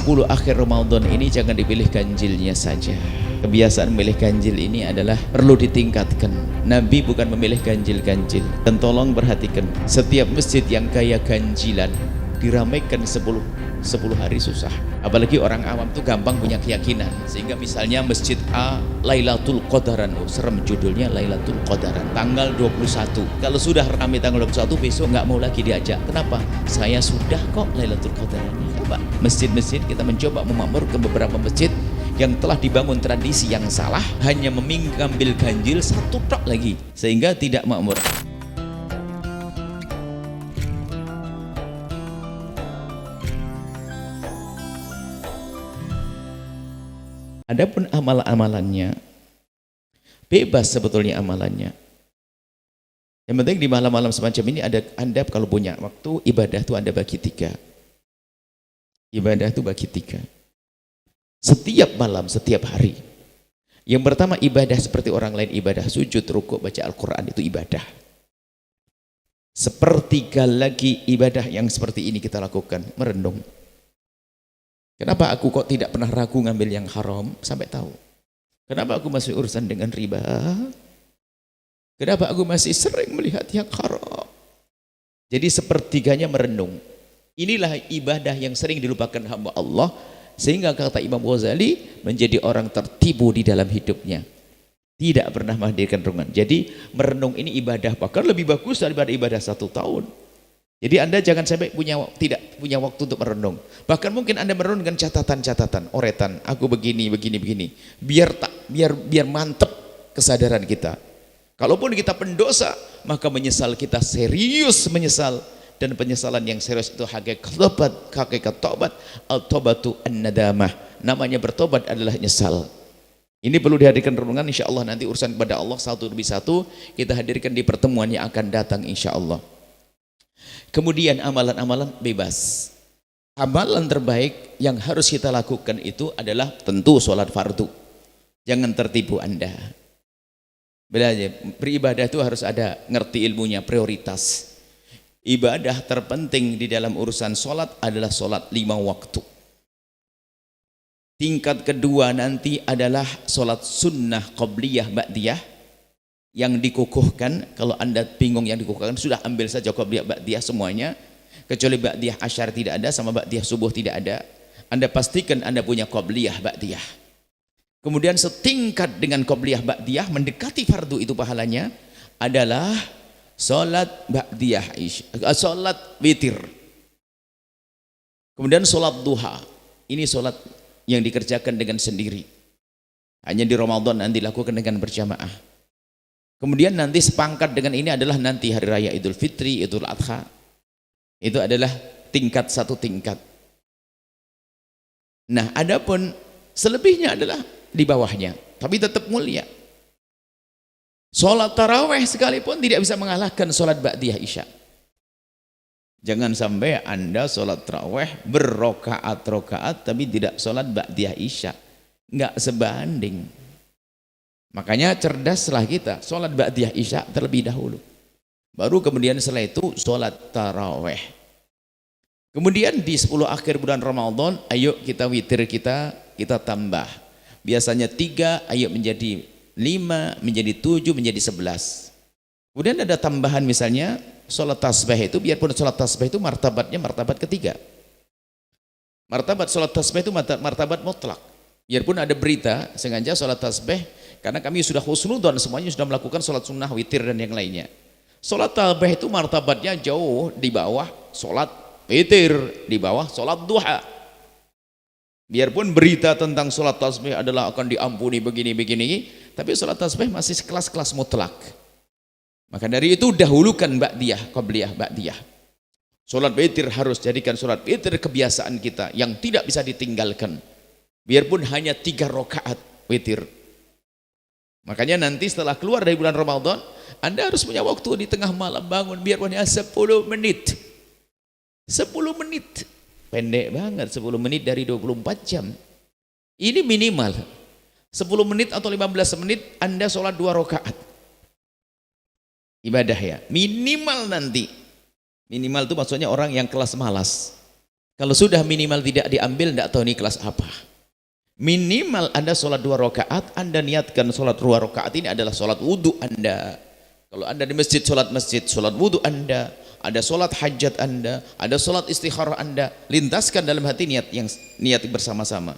10 akhir Ramadan ini jangan dipilih ganjilnya saja. Kebiasaan memilih ganjil ini adalah perlu ditingkatkan. Nabi bukan memilih ganjil-ganjil. Dan tolong perhatikan, setiap masjid yang kaya ganjilan diramaikan 10 hari susah. Apalagi orang awam tuh gampang punya keyakinan, sehingga misalnya masjid A Lailatul Qadaran, serem judulnya Lailatul Qadaran, tanggal 21. Kalau sudah ramai tanggal 21 besok nggak mau lagi diajak. Kenapa? Saya sudah kok Lailatul Qadaran. Coba masjid-masjid kita mencoba memakmurkan beberapa masjid yang telah dibangun tradisi yang salah, hanya mengambil ganjil satu tok lagi sehingga tidak makmur. Adapun amalan-amalannya bebas sebetulnya amalannya. Yang penting di malam-malam semacam ini Anda kalau punya waktu ibadah itu Anda bagi 3. Ibadah itu bagi 3. Setiap malam, setiap hari. Yang pertama ibadah seperti orang lain ibadah, sujud, rukuk, baca Al-Quran itu ibadah. Sepertiga lagi ibadah yang seperti ini kita lakukan, merenung. Kenapa aku kok tidak pernah ragu ngambil yang haram sampai tahu? Kenapa aku masih urusan dengan riba? Kenapa aku masih sering melihat yang haram? Jadi sepertiganya merenung. Inilah ibadah yang sering dilupakan hamba Allah, sehingga kata Imam Ghazali menjadi orang tertipu di dalam hidupnya. Tidak pernah menghadirkan renungan. Jadi merenung ini ibadah, bahkan lebih bagus daripada ibadah 1 tahun. Jadi Anda jangan sampai tidak punya waktu untuk merenung. Bahkan mungkin Anda merenung dengan catatan-catatan, oretan, aku begini. Biar mantep kesadaran kita. Kalaupun kita pendosa, maka menyesal kita serius menyesal. Dan penyesalan yang serius itu hakikat tobat, al-tobatu an-nadamah. Namanya bertobat adalah nyesal. Ini perlu dihadirkan renungan, insya Allah nanti urusan kepada Allah satu demi satu kita hadirkan di pertemuan yang akan datang insya Allah. Kemudian amalan-amalan bebas. Amalan terbaik yang harus kita lakukan itu adalah tentu sholat fardu. Jangan tertipu Anda. Beribadah itu harus ada ngerti ilmunya, prioritas. Ibadah terpenting di dalam urusan sholat adalah sholat 5 waktu. Tingkat kedua nanti adalah sholat sunnah qabliyah ba'diyah yang dikukuhkan. Kalau Anda bingung yang dikukuhkan, sudah ambil saja qabliyah ba'diyah semuanya, kecuali ba'diyah asyar tidak ada, sama ba'diyah subuh tidak ada. Anda pastikan Anda punya qabliyah ba'diyah. Kemudian setingkat dengan qabliyah ba'diyah, mendekati fardu itu pahalanya adalah sholat ba'diyah sholat witir. Kemudian sholat duha. Ini sholat yang dikerjakan dengan sendiri, hanya di Ramadan nanti dilakukan dengan berjamaah. Kemudian nanti sepangkat dengan ini adalah nanti hari raya Idul Fitri, Idul Adha. Itu adalah satu tingkat. Nah, adapun selebihnya adalah di bawahnya, tapi tetap mulia. Sholat taraweh sekalipun tidak bisa mengalahkan sholat ba'diyah isya. Jangan sampai Anda sholat taraweh berrokaat-rokaat tapi tidak sholat ba'diyah isya. Enggak sebanding. Makanya cerdaslah kita, sholat ba'diyah isya terlebih dahulu. Baru kemudian setelah itu sholat taraweh. Kemudian di 10 akhir bulan Ramadan, ayo kita witir kita tambah. Biasanya 3, ayo menjadi 5, menjadi 7, menjadi 11. Kemudian ada tambahan misalnya sholat tasbih itu, biarpun sholat tasbih itu martabatnya martabat ketiga. Martabat sholat tasbih itu martabat mutlak. Biarpun ada berita sengaja sholat tasbih, karena kami sudah husnudon, semuanya sudah melakukan sholat sunnah, witir dan yang lainnya. Sholat tasbih itu martabatnya jauh di bawah sholat witir, di bawah sholat duha. Biarpun berita tentang sholat tasbih adalah akan diampuni begini, tapi sholat tasbih masih sekelas-kelas mutlak. Maka dari itu dahulukan ba'diyah, qabliyah ba'diyah. Sholat witir harus jadikan sholat witir kebiasaan kita yang tidak bisa ditinggalkan. Biarpun hanya 3 rakaat witir. Makanya nanti setelah keluar dari bulan Ramadan, Anda harus punya waktu di tengah malam bangun, biarpun hanya 10 menit. 10 menit. Pendek banget 10 menit dari 24 jam. Ini minimal. 10 menit atau 15 menit Anda sholat 2 rakaat. Ibadah ya, minimal nanti. Minimal itu maksudnya orang yang kelas malas. Kalau sudah minimal tidak diambil, tidak tahu ini kelas apa. Minimal Anda sholat 2 rakaat, Anda niatkan sholat 2 rakaat ini adalah sholat wudhu Anda. Kalau Anda di masjid, sholat wudhu Anda, ada sholat hajat Anda, ada sholat istikharah Anda, lintaskan dalam hati niat bersama-sama.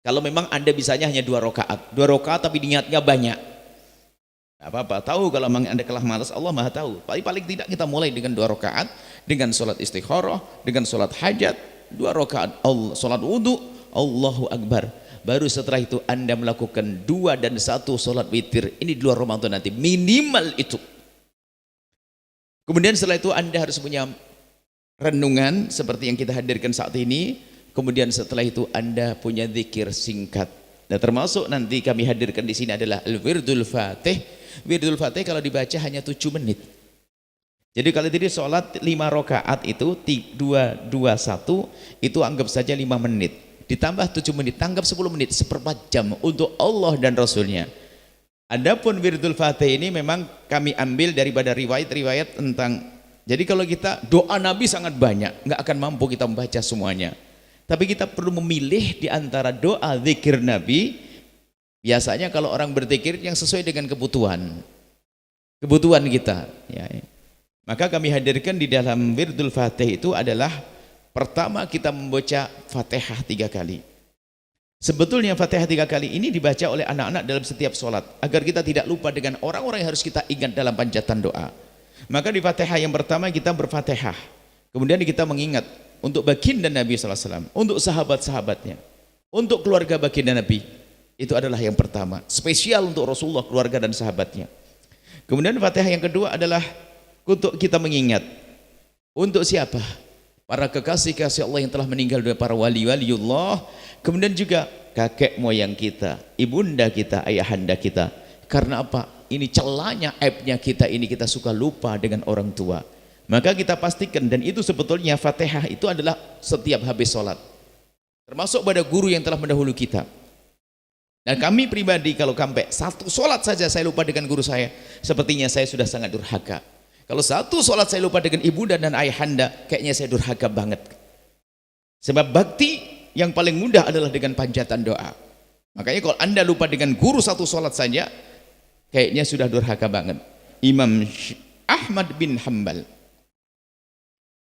Kalau memang Anda bisanya hanya 2 rakaat tapi niatnya banyak, tidak apa-apa. Tahu kalau memang Anda kalah malas, Allah Maha tahu. Paling tidak kita mulai dengan 2 rakaat, dengan sholat istikharah, dengan sholat hajat, 2 rakaat, sholat wudhu, Allahu Akbar. Baru setelah itu Anda melakukan 2 dan 1 sholat witir. Ini di luar Ramadan nanti, minimal itu. Kemudian setelah itu Anda harus punya renungan seperti yang kita hadirkan saat ini. Kemudian setelah itu Anda punya zikir singkat. Nah, termasuk nanti kami hadirkan di sini adalah Al-Wirdul Fatih. Wirdul Fatih kalau dibaca hanya 7 menit. Jadi kalau tadi sholat 5 rakaat itu 2, 2, 1 itu anggap saja 5 menit. Ditambah 7 menit, anggap 10 menit, 1/4 jam untuk Allah dan Rasulnya. Adapun Wirdul Fatih ini memang kami ambil daripada riwayat-riwayat tentang, jadi kalau kita doa Nabi sangat banyak, nggak akan mampu kita membaca semuanya. Tapi kita perlu memilih di antara doa zikir Nabi. Biasanya kalau orang berzikir yang sesuai dengan kebutuhan kita, ya. Maka kami hadirkan di dalam Wirdul Fatih itu adalah pertama kita membaca Fatihah 3 kali. Sebetulnya Fatihah 3 kali ini dibaca oleh anak-anak dalam setiap sholat agar kita tidak lupa dengan orang-orang yang harus kita ingat dalam panjatan doa. Maka di Fatihah yang pertama kita berfatihah, kemudian kita mengingat untuk baginda Nabi SAW, untuk sahabat-sahabatnya, untuk keluarga baginda Nabi. Itu adalah yang pertama, spesial untuk Rasulullah, keluarga dan sahabatnya. Kemudian Fatihah yang kedua adalah untuk kita mengingat untuk siapa? Para kekasih-kasih Allah yang telah meninggal dunia, para wali-waliullah. Kemudian juga kakek moyang kita, ibunda kita, ayahanda kita. Karena apa? Ini celahnya, aibnya kita ini, kita suka lupa dengan orang tua. Maka kita pastikan, dan itu sebetulnya Fatihah itu adalah setiap habis sholat. Termasuk pada guru yang telah mendahulu kita. Dan kami pribadi kalau sampai 1 sholat saja saya lupa dengan guru saya, sepertinya saya sudah sangat durhaka. Kalau 1 sholat saya lupa dengan ibunda dan ayahanda, kayaknya saya durhaka banget. Sebab bakti yang paling mudah adalah dengan panjatan doa. Makanya kalau Anda lupa dengan guru 1 sholat saja, kayaknya sudah durhaka banget. Imam Ahmad bin Hanbal,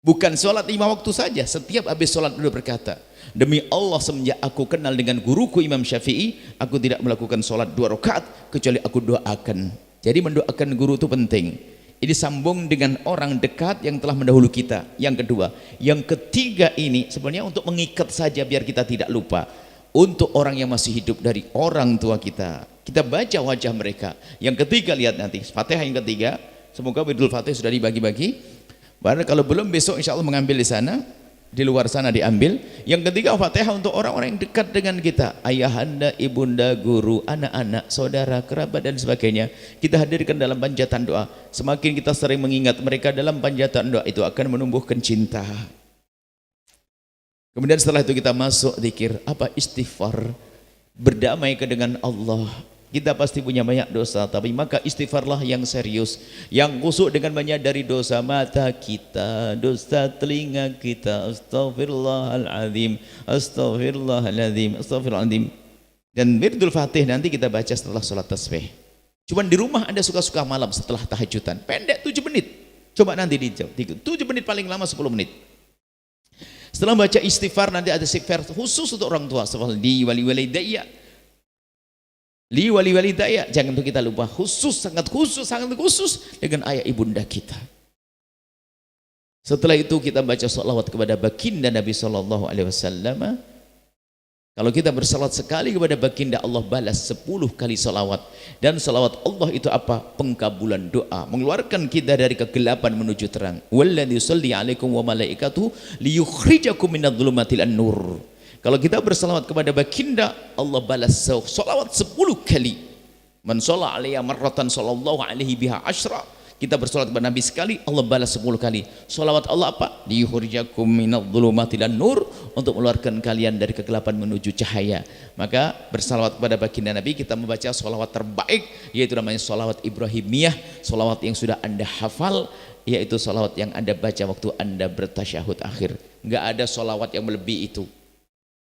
bukan sholat 5 waktu saja, setiap habis sholat beliau berkata, demi Allah semenjak aku kenal dengan guruku Imam Syafi'i, aku tidak melakukan sholat 2 rakaat kecuali aku doakan. Jadi mendoakan guru itu penting. Ini sambung dengan orang dekat yang telah mendahulu kita. Yang kedua, yang ketiga ini sebenarnya untuk mengikat saja biar kita tidak lupa. Untuk orang yang masih hidup dari orang tua kita, kita baca wajah mereka. Yang ketiga, lihat nanti Fatihah yang ketiga. Semoga Wirdul Fatih sudah dibagi-bagi. Baru kalau belum besok insya Allah mengambil di sana, di luar sana diambil. Yang ketiga Fatihah untuk orang-orang yang dekat dengan kita, ayahanda, ibunda, guru, anak-anak, saudara, kerabat dan sebagainya. Kita hadirkan dalam panjatan doa. Semakin kita sering mengingat mereka dalam panjatan doa, itu akan menumbuhkan cinta. Kemudian setelah itu kita masuk zikir, apa? Istighfar, berdamai dengan Allah. Kita pasti punya banyak dosa, tapi maka istighfarlah yang serius, yang khusyuk dengan menyadari dosa mata kita, dosa telinga kita. Astaghfirullahaladzim, astaghfirullahaladzim, astaghfirullahaladzim. Dan Wirdul Fatih nanti kita baca setelah sholat tasbih. Cuman di rumah Anda suka-suka malam setelah tahajudan, pendek 7 menit. Coba nanti dijawab 7 menit, paling lama 10 menit. Setelah baca istighfar nanti ada istighfar khusus untuk orang tua. Li waliwalidayya, li waliwalidayya, jangan untuk kita lupa, khusus, sangat khusus dengan ayah ibunda kita. Setelah itu kita baca salawat kepada baginda Nabi SAW. Kalau kita bersalawat sekali kepada baginda, Allah balas 10 kali salawat. Dan salawat Allah itu apa? Pengkabulan doa, mengeluarkan kita dari kegelapan menuju terang. Walladzi yusalli alaikum wa malaikatuhu liyukhrijakum minadh-dhulumati an-nur. Kalau kita bersalawat kepada baginda, Allah balas salawat 10 kali. Man shalla alaiya marratan sallallahu alaihi biha asyra. Kita bersolat kepada Nabi sekali, Allah balas 10 kali. Solawat Allah apa? Liyukhrijakum minadh-dhulumati ilan nur, untuk mengeluarkan kalian dari kegelapan menuju cahaya. Maka bersalawat kepada baginda Nabi, kita membaca solawat terbaik, yaitu namanya solawat Ibrahimiyah, solawat yang sudah Anda hafal, yaitu solawat yang Anda baca waktu Anda bertasyahud akhir. Enggak ada solawat yang melebihi itu.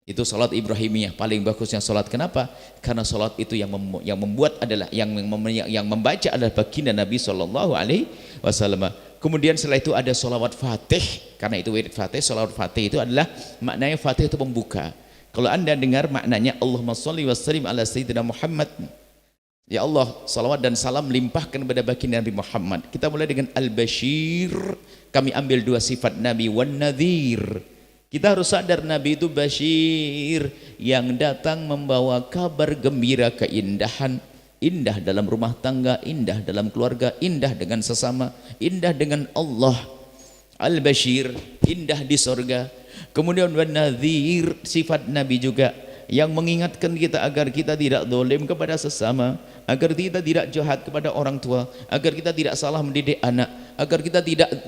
Itu salat Ibrahimiyah, paling bagusnya salat. Kenapa? Karena salat itu yang membuat adalah yang membaca adalah baginda Nabi sallallahu alaihi wasallam. Kemudian setelah itu ada salawat Fatih, karena itu wirid Fatih. Salawat Fatih itu adalah maknanya Fatih itu pembuka. Kalau Anda dengar maknanya Allahumma shalli wa sallim ala sayyidina Muhammad. Ya Allah, salawat dan salam limpahkan kepada baginda Nabi Muhammad. Kita mulai dengan Al-Bashir. Kami ambil 2 sifat Nabi, wan nadhir. Kita harus sadar Nabi itu Bashir, yang datang membawa kabar gembira, keindahan, indah dalam rumah tangga, indah dalam keluarga, indah dengan sesama, indah dengan Allah. Al-Bashir, indah di sorga. Kemudian Wan-Nadhir, sifat Nabi juga yang mengingatkan kita agar kita tidak zalim kepada sesama, agar kita tidak jahat kepada orang tua, agar kita tidak salah mendidik anak, agar kita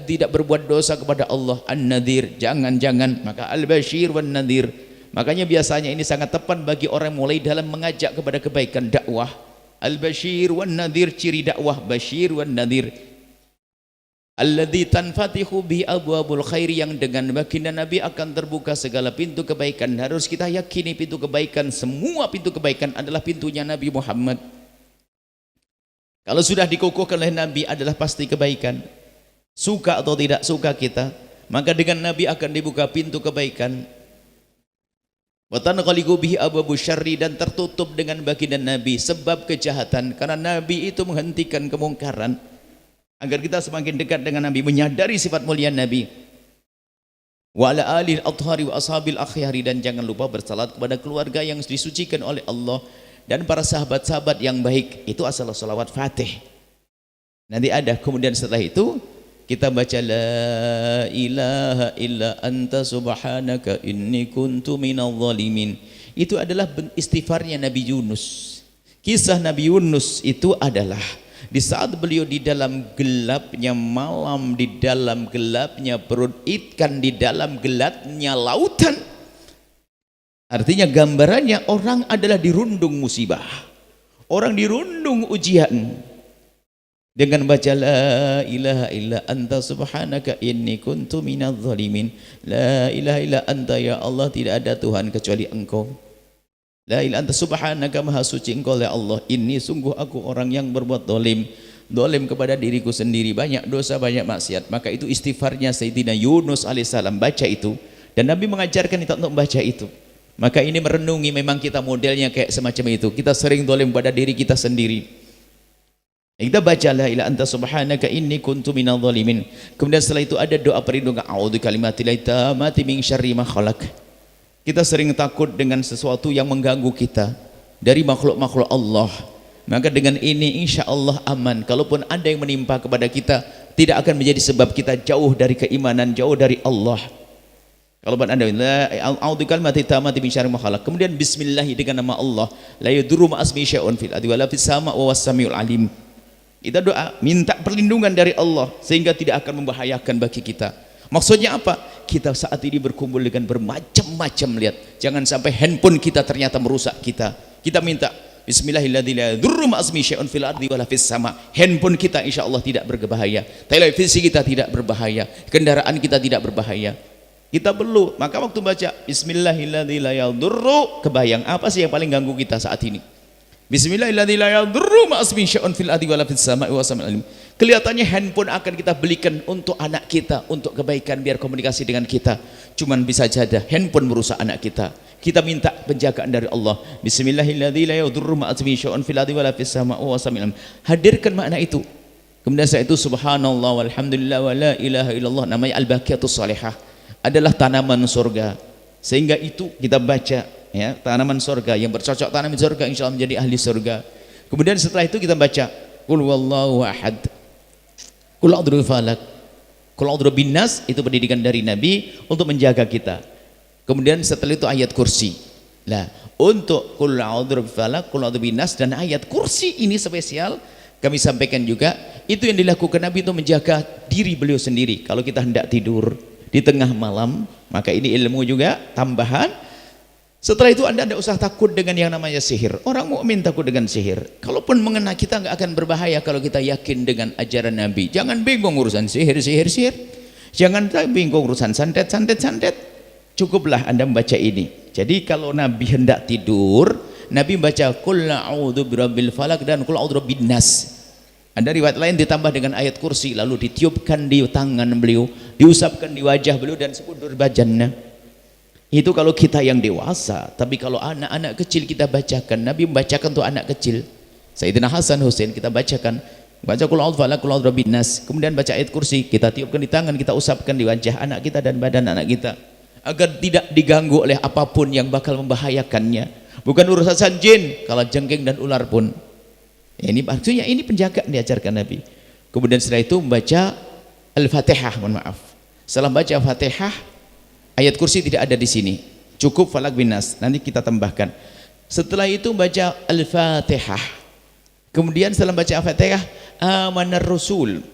tidak berbuat dosa kepada Allah. An-Nadhir, jangan-jangan. Maka Al-Bashir wan-Nadhir. Makanya biasanya ini sangat tepat bagi orang mulai dalam mengajak kepada kebaikan, dakwah. Al-Bashir wan-Nadhir, ciri dakwah Bashir wan-Nadhir. Alladzi tanfatihu bi abwabul khairi, yang dengan baginda Nabi akan terbuka segala pintu kebaikan. Harus kita yakini pintu kebaikan, semua pintu kebaikan adalah pintunya Nabi Muhammad. Kalau sudah dikukuhkan oleh Nabi adalah pasti kebaikan. Suka atau tidak suka kita, maka dengan Nabi akan dibuka pintu kebaikan. Wa tanqaliqu bihi abwabus syarri, dan tertutup dengan baginda Nabi sebab kejahatan, karena Nabi itu menghentikan kemungkaran. Agar kita semakin dekat dengan Nabi, menyadari sifat mulia Nabi. Wa ala alil athhari wa ashabil akhyari, dan jangan lupa bersalat kepada keluarga yang disucikan oleh Allah dan para sahabat-sahabat yang baik. Itu asal salawat Fatih. Nanti ada. Kemudian setelah itu kita baca la ilaha illa anta subhanaka inni kuntu minadh dhalimin. Itu adalah istighfarnya Nabi Yunus. Kisah Nabi Yunus itu adalah di saat beliau di dalam gelapnya malam, di dalam gelapnya perut ikan, di dalam gelapnya lautan. Artinya gambarannya orang adalah dirundung musibah, orang dirundung ujian. Dengan baca la ilaha illa anta subhanaka inni kuntu minadh dhalimin. La ilaha illa anta, ya Allah, tidak ada Tuhan kecuali Engkau. La ilaha anta subhanaka, maha suci Engkau ya Allah, ini sungguh aku orang yang berbuat dolim, dolim kepada diriku sendiri, banyak dosa, banyak maksiat. Maka itu istighfarnya Sayyidina Yunus alaihissalam, baca itu, dan Nabi mengajarkan kita untuk membaca itu. Maka ini merenungi, memang kita modelnya kayak semacam itu, kita sering dolim pada diri kita sendiri. Kita baca la ilaha anta subhanaka inni kuntu minadh dhalimin. Kemudian setelah itu ada doa perlindungan, a'udzu kalimatillahi tammati min syarri ma khalaq. Kita sering takut dengan sesuatu yang mengganggu kita dari makhluk-makhluk Allah. Maka dengan ini insya Allah aman. Kalaupun ada yang menimpa kepada kita, tidak akan menjadi sebab kita jauh dari keimanan, jauh dari Allah. Kalaupun ada a'udzu kalimati tammati min syarri ma khalaq. Kemudian bismillah, dengan nama Allah. La yadurru ma asmi syai'un fil ardi wala fis sama' wa was samiul alim. Kita doa minta perlindungan dari Allah sehingga tidak akan membahayakan bagi kita. Maksudnya apa? Kita saat ini berkumpul dengan bermacam-macam, lihat. Jangan sampai handphone kita ternyata merusak kita. Kita minta bismillahirrahmanirrahim. Dzurru ma'asmi syai'un fil ardi wala fis sama. Handphone kita insya Allah tidak berbahaya. Televisi kita tidak berbahaya. Kendaraan kita tidak berbahaya. Kita perlu. Maka waktu baca bismillahirrahmanirrahim, kebayang apa sih yang paling ganggu kita saat ini? Bismillahirrahmanirrahim. Ma'asmi syai'un fil ardi wala fis sama wa samiul alim. Kelihatannya handphone akan kita belikan untuk anak kita, untuk kebaikan, biar komunikasi dengan kita. Cuman bisa saja handphone merusak anak kita. Kita minta penjagaan dari Allah. Bismillahirrahmanirrahim. Hadirkan makna itu. Kemudian saya itu subhanallah walhamdulillah wa la ilaha illallah, namanya al-baqiyatus salihah, adalah tanaman surga. Sehingga itu kita baca, ya, tanaman surga yang bercocok tanam di surga, insyaallah menjadi ahli surga. Kemudian setelah itu kita baca qul huwallahu ahad, qul a'udzu falak, qul a'udzu binnas, itu pendidikan dari Nabi untuk menjaga kita. Kemudian setelah itu ayat kursi. Nah, untuk qul a'udzu falak, qul a'udzu binnas dan ayat kursi ini spesial kami sampaikan juga, Itu yang dilakukan Nabi itu menjaga diri beliau sendiri. Kalau kita hendak tidur di tengah malam, maka ini ilmu juga tambahan. Setelah itu Anda tidak usah takut dengan yang namanya sihir. Orang mukmin takut dengan sihir. Kalaupun mengena kita nggak akan berbahaya kalau kita yakin dengan ajaran Nabi. Jangan bingung urusan sihir. Jangan bingung urusan santet. Cukuplah Anda membaca ini. Jadi kalau Nabi hendak tidur, Nabi membaca qul a'udzu birabbil falaq dan qul a'udzu birabbin nas. Ada riwayat lain ditambah dengan ayat kursi, lalu ditiupkan di tangan beliau, diusapkan di wajah beliau dan sekundur badannya. Itu kalau kita yang dewasa. Tapi kalau anak-anak kecil kita bacakan, Nabi membacakan untuk anak kecil. Sayyidina Hasan Hussein kita bacakan, baca qul a'udzu falaq, qul a'udzu birabbin nas, kemudian baca ayat kursi, kita tiupkan di tangan, kita usapkan di wajah anak kita dan badan anak kita, agar tidak diganggu oleh apapun yang bakal membahayakannya. Bukan urusan jin, kalau jengking dan ular pun. Ini maksudnya ini penjagaan diajarkan Nabi. Kemudian setelah itu membaca Al-Fatihah, mohon maaf. Setelah baca Fatihah, ayat kursi tidak ada di sini. Cukup falak bin nas. Nanti kita tambahkan. Setelah itu baca Al-Fatihah. Kemudian setelah baca Al-Fatihah, amanar Rasul.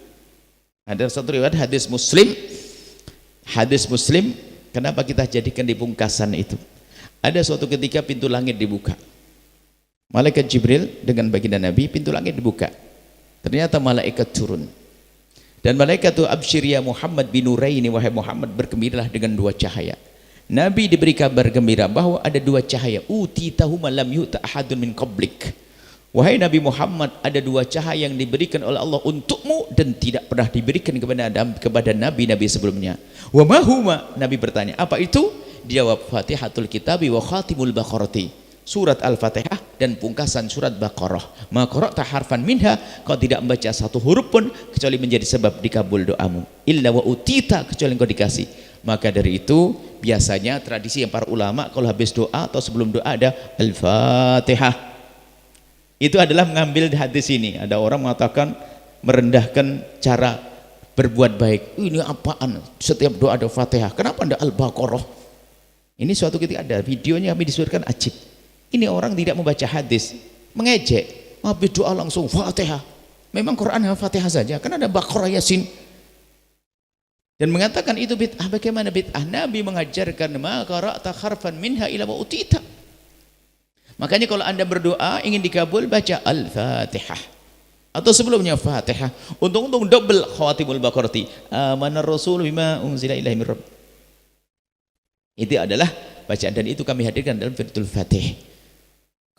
Ada satu riwayat hadis Muslim. Hadis Muslim, kenapa kita jadikan di pungkasan itu? Ada suatu ketika pintu langit dibuka. Malaikat Jibril dengan baginda Nabi, pintu langit dibuka. Ternyata malaikat turun. Dan malaikat itu, absyir ya Muhammad bin Nuraini, wahai Muhammad, bergembiralah dengan dua cahaya. Nabi diberi kabar gembira bahwa ada dua cahaya. Utitahuma lam yu'ta ahadun min qablik. Wahai Nabi Muhammad, ada dua cahaya yang diberikan oleh Allah untukmu dan tidak pernah diberikan kepada nabi-nabi sebelumnya. Wa ma huma? Nabi bertanya, apa itu? Dijawab, Fatihatul Kitabi wa Khatimul Baqarati. Surat Al-Fatihah dan pungkasan surat Baqarah. Ma qara'ta harfan minha, kau tidak membaca satu huruf pun kecuali menjadi sebab dikabul doamu. Illa wa utita, kecuali engkau dikasih. Maka dari itu biasanya tradisi yang para ulama kalau habis doa atau sebelum doa ada Al-Fatihah. Itu adalah mengambil hadis ini. Ada orang mengatakan merendahkan cara berbuat baik. Ini apaan? Setiap doa ada Fatihah. Kenapa ada Al-Baqarah? Ini suatu ketika ada videonya kami disuruhkan ajib. Ini orang tidak membaca hadis, mengejek, habis doa langsung Fatihah. Memang Quran Fatihah saja, kan ada Baqarah, Yasin. Dan mengatakan itu bid'ah. Bagaimana bid'ah? Nabi mengajarkan ma qara'ta harfan minha ila wa utita. Makanya kalau Anda berdoa ingin dikabul, baca Al-Fatihah. Atau sebelumnya Fatihah. Untung-untung double khawatimul Baqarati. Amanar Rasul bima unzila ilaihi min rabb. Itu adalah bacaan, dan itu kami hadirkan dalam Firdul Fatih.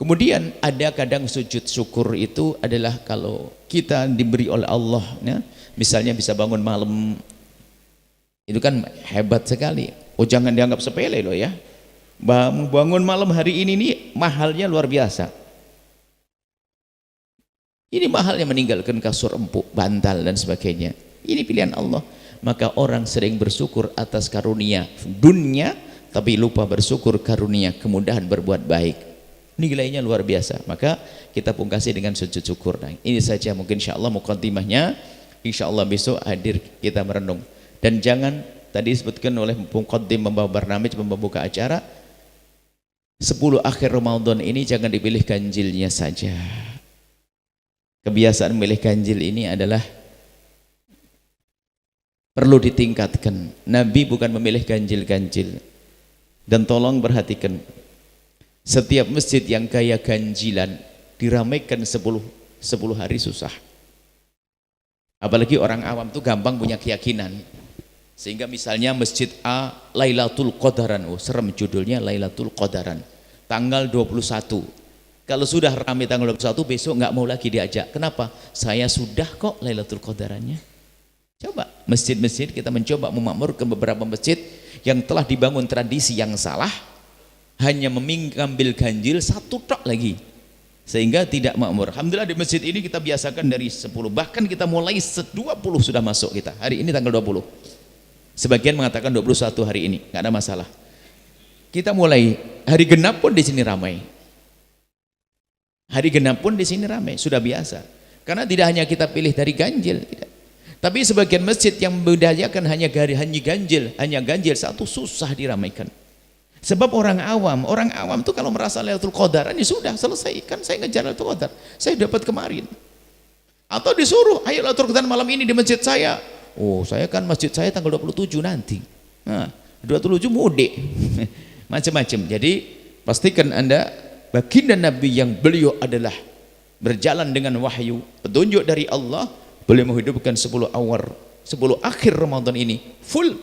Kemudian ada kadang sujud syukur itu adalah kalau kita diberi oleh Allah, ya, misalnya bisa bangun malam, itu kan hebat sekali. Oh, jangan dianggap sepele loh ya. Bangun malam hari ini nih mahalnya luar biasa. Ini mahalnya meninggalkan kasur empuk, bantal dan sebagainya. Ini pilihan Allah. Maka orang sering bersyukur atas karunia dunia, tapi lupa bersyukur karunia kemudahan berbuat baik. Nilainya luar biasa. Maka kita pungkasi dengan sujud syukur. Nah, ini saja mungkin insyaallah muqaddimahnya. Insyaallah besok hadir kita merenung. Dan jangan, tadi disebutkan oleh muqaddim membawa barnamij, membuka acara, 10 akhir Ramadan ini jangan dipilih ganjilnya saja. Kebiasaan memilih ganjil ini adalah perlu ditingkatkan. Nabi bukan memilih ganjil-ganjil. Dan tolong perhatikan, setiap masjid yang kaya ganjilan diramaikan 10 hari susah. Apalagi orang awam tuh gampang punya keyakinan. Sehingga misalnya masjid A Lailatul Qadaran, oh serem judulnya, Lailatul Qadaran, tanggal 21. Kalau sudah ramai tanggal 21, besok nggak mau lagi diajak. Kenapa? Saya sudah kok Lailatul Qadarannya. Coba masjid-masjid kita mencoba memakmurkan beberapa masjid yang telah dibangun tradisi yang salah, hanya mengambil ganjil satu tok lagi sehingga tidak makmur. Alhamdulillah di masjid ini kita biasakan dari 10, bahkan kita mulai 20 sudah masuk kita. Hari ini tanggal 20. Sebagian mengatakan 21 hari ini, nggak ada masalah. Kita mulai hari genap pun di sini ramai. Hari genap pun di sini ramai, sudah biasa. Karena tidak hanya kita pilih dari ganjil, tidak. Tapi sebagian masjid yang membudayakan hanya ganjil satu susah diramaikan. Sebab orang awam tuh kalau merasa Lailatul Qadar ini sudah selesai, kan saya ngejar Lailatul Qadar, saya dapat kemarin. Atau disuruh, ayo Lailatul Qadar malam ini di masjid saya. Oh, saya kan masjid saya tanggal 27 nanti. Nah, 27 mudik. Macam-macam. Jadi pastikan Anda baginda Nabi yang beliau adalah berjalan dengan wahyu, petunjuk dari Allah, boleh menghidupkan 10 akhir Ramadan ini full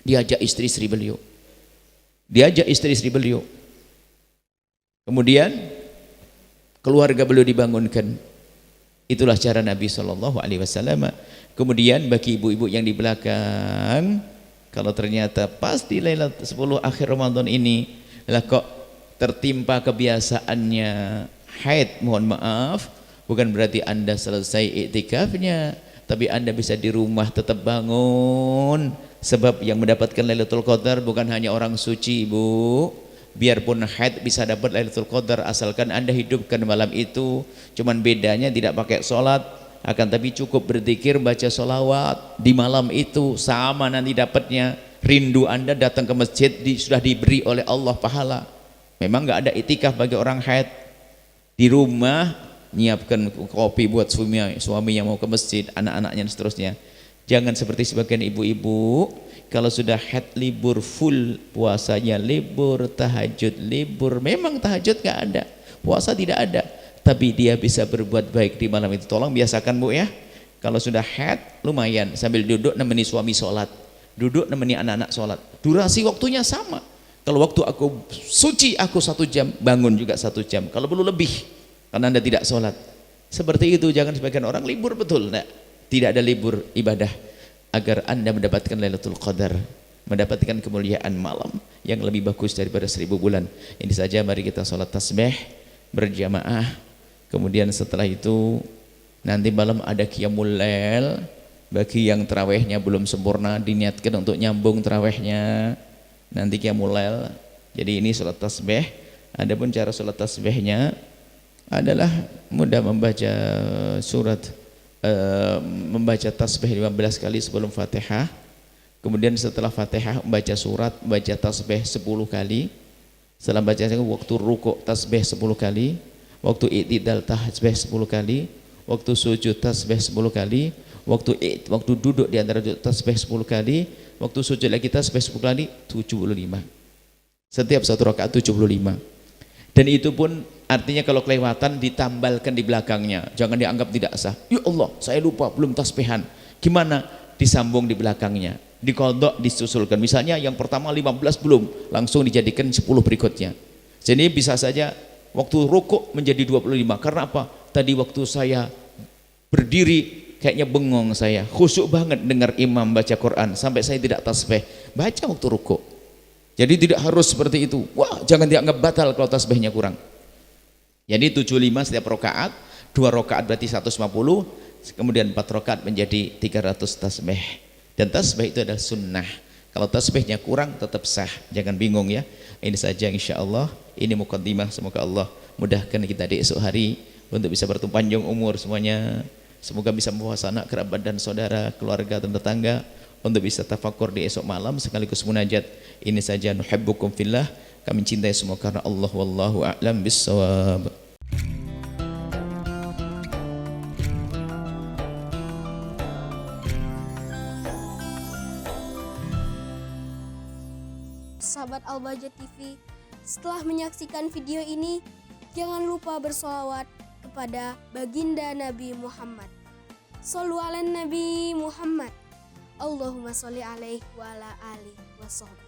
diajak istri-istri beliau. Diajak istri-istri beliau. Kemudian keluarga beliau dibangunkan. Itulah cara Nabi SAW. Kemudian bagi ibu-ibu yang di belakang, kalau ternyata pas di Lailatul 10 akhir Ramadan ini lah kok tertimpa kebiasaannya haid, mohon maaf, bukan berarti Anda selesai iktikafnya, tapi Anda bisa di rumah tetap bangun. Sebab yang mendapatkan Lailatul Qadar bukan hanya orang suci, Ibu. Biarpun haid bisa dapat Lailatul Qadar asalkan Anda hidupkan malam itu. Cuman bedanya tidak pakai sholat, akan tapi cukup berzikir, baca sholawat di malam itu, sama nanti dapatnya. Rindu Anda datang ke masjid sudah diberi oleh Allah pahala. Memang nggak ada itikaf bagi orang haid. Di rumah nyiapkan kopi buat suami yang mau ke masjid, anak-anaknya dan seterusnya. Jangan seperti sebagian ibu-ibu, kalau sudah haid libur full, puasanya libur, tahajud libur. Memang tahajud gak ada, puasa tidak ada, tapi dia bisa berbuat baik di malam itu. Tolong biasakan Bu ya, kalau sudah haid lumayan sambil duduk nemeni suami sholat, duduk nemeni anak-anak sholat. Durasi waktunya sama. Kalau waktu aku suci aku 1 jam, bangun juga 1 jam, kalau perlu lebih karena Anda tidak sholat. Seperti itu. Jangan sebagian orang libur betul. Nah, tidak ada libur ibadah agar Anda mendapatkan Lailatul Qadar, mendapatkan kemuliaan malam yang lebih bagus daripada 1000 bulan. Ini saja, mari kita sholat tasbih berjamaah. Kemudian setelah itu nanti malam ada qiyamul lail. Bagi yang tarawihnya belum sempurna, diniatkan untuk nyambung tarawihnya nanti qiyamul lail. Jadi ini sholat tasbih. Adapun cara sholat tasbihnya adalah mudah, membaca membaca tasbih 15 kali sebelum Fatihah. Kemudian setelah Fatihah membaca surat, membaca tasbih 10 kali. Setelah baca waktu rukuk tasbih 10 kali, waktu i'tidal tasbih 10 kali, waktu sujud tasbih 10 kali, waktu duduk di antara tasbih 10 kali, waktu sujud lagi tasbih 10 kali, 75. Setiap satu rakaat 75. Dan itu pun artinya kalau kelewatan ditambalkan di belakangnya, jangan dianggap tidak sah. Ya Allah, saya lupa belum tasbihan. Gimana? Disambung di belakangnya, dikodok, disusulkan. Misalnya yang pertama 15 belum, langsung dijadikan 10 berikutnya. Jadi bisa saja waktu rukuk menjadi 25. Karena apa? Tadi waktu saya berdiri kayaknya bengong, saya khusyuk banget dengar imam baca Quran sampai saya tidak tasbih. Baca waktu rukuk. Jadi tidak harus seperti itu. Wah, jangan dianggap batal kalau tasbihnya kurang. Jadi 75 setiap rakaat, 2 rakaat berarti 150, kemudian 4 rakaat menjadi 300 tasbih. Dan tasbih itu adalah sunnah. Kalau tasbihnya kurang tetap sah, jangan bingung ya. Ini saja insyaallah, ini muqaddimah. Semoga Allah mudahkan kita di esok hari untuk bisa bertemu panjang umur semuanya. Semoga bisa membawa anak, kerabat dan saudara, keluarga dan tetangga untuk bisa tafakur di esok malam sekaligus munajat. Ini saja, nuhibbukum fillah, kami cintai semua karena Allah, wallahu a'lam bissawab. Sahabat Al-Bahjah TV, setelah menyaksikan video ini, jangan lupa bersolawat kepada baginda Nabi Muhammad. Shollu ala Nabi Muhammad. Allahumma sholli alaihi wa ala alihi wa sahbihi.